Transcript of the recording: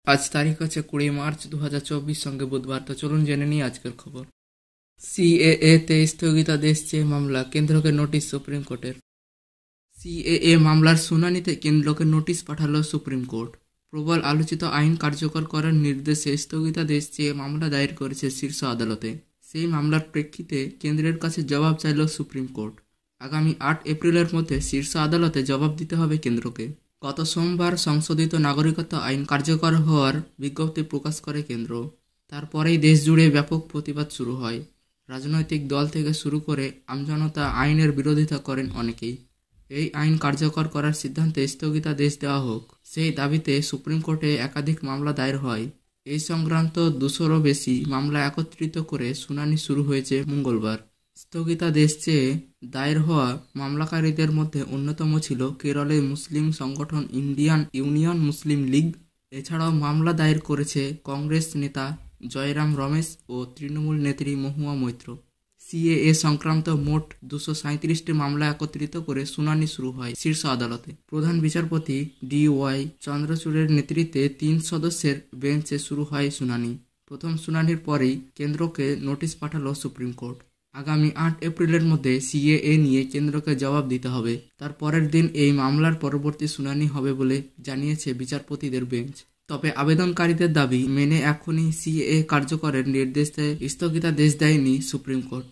আজ তারিখ হচ্ছে 20 মার্চ 2024, সঙ্গে বুধবার। তো চলুন জেনে নিই আজকের খবর। সিএএ তে স্থগিতাদেশ চেয়ে মামলা, কেন্দ্রকে নোটিশ সুপ্রিম কোর্টের। সিএএ মামলার শুনানিতে কেন্দ্রকে নোটিশ পাঠালো সুপ্রিম কোর্ট। প্রবল আলোচিত আইন কার্যকর করার নির্দেশে স্থগিতাদেশ চেয়ে মামলা দায়ের করেছে শীর্ষ আদালতে। সেই মামলার প্রেক্ষিতে কেন্দ্রের কাছে জবাব চাইল সুপ্রিম কোর্ট। আগামী 8 এপ্রিলের মধ্যে শীর্ষ আদালতে জবাব দিতে হবে কেন্দ্রকে। গত সোমবার সংশোধিত নাগরিকত্ব আইন কার্যকর হওয়ার বিজ্ঞপ্তি প্রকাশ করে কেন্দ্র। তারপরেই দেশজুড়ে ব্যাপক প্রতিবাদ শুরু হয়। রাজনৈতিক দল থেকে শুরু করে আমজনতা আইনের বিরোধিতা করেন অনেকেই। এই আইন কার্যকর করার সিদ্ধান্তে স্থগিতাদেশ দেওয়া হোক, সেই দাবিতে সুপ্রিম কোর্টে একাধিক মামলা দায়ের হয়। এই সংক্রান্ত 200-রও বেশি মামলা একত্রিত করে শুনানি শুরু হয়েছে মঙ্গলবার। স্থগিতাদেশ চেয়ে দায়ের হওয়া মামলাকারীদের মধ্যে অন্যতম ছিল কেরলের মুসলিম সংগঠন ইন্ডিয়ান ইউনিয়ন মুসলিম লীগ। এছাড়াও মামলা দায়ের করেছে কংগ্রেস নেতা জয়রাম রমেশ ও তৃণমূল নেত্রী মহুয়া মৈত্র। সিএএ সংক্রান্ত মোট 237টি মামলা একত্রিত করে শুনানি শুরু হয় শীর্ষ আদালতে। প্রধান বিচারপতি DY চন্দ্রচূড়ের নেতৃত্বে 3 সদস্যের বেঞ্চে শুরু হয় শুনানি। প্রথম শুনানির পরেই কেন্দ্রকে নোটিশ পাঠালো সুপ্রিম কোর্ট। আগামী 8 এপ্রিলের মধ্যে সিএএ নিয়ে কেন্দ্রকে জবাব দিতে হবে। তার পরের দিন এই মামলার পরবর্তী শুনানি হবে বলে জানিয়েছে বিচারপতিদের বেঞ্চ। তবে আবেদনকারীদের দাবি মেনে এখনই সিএএ কার্যকরের নির্দেশে স্থগিতাদেশ দেয়নি সুপ্রিম কোর্ট।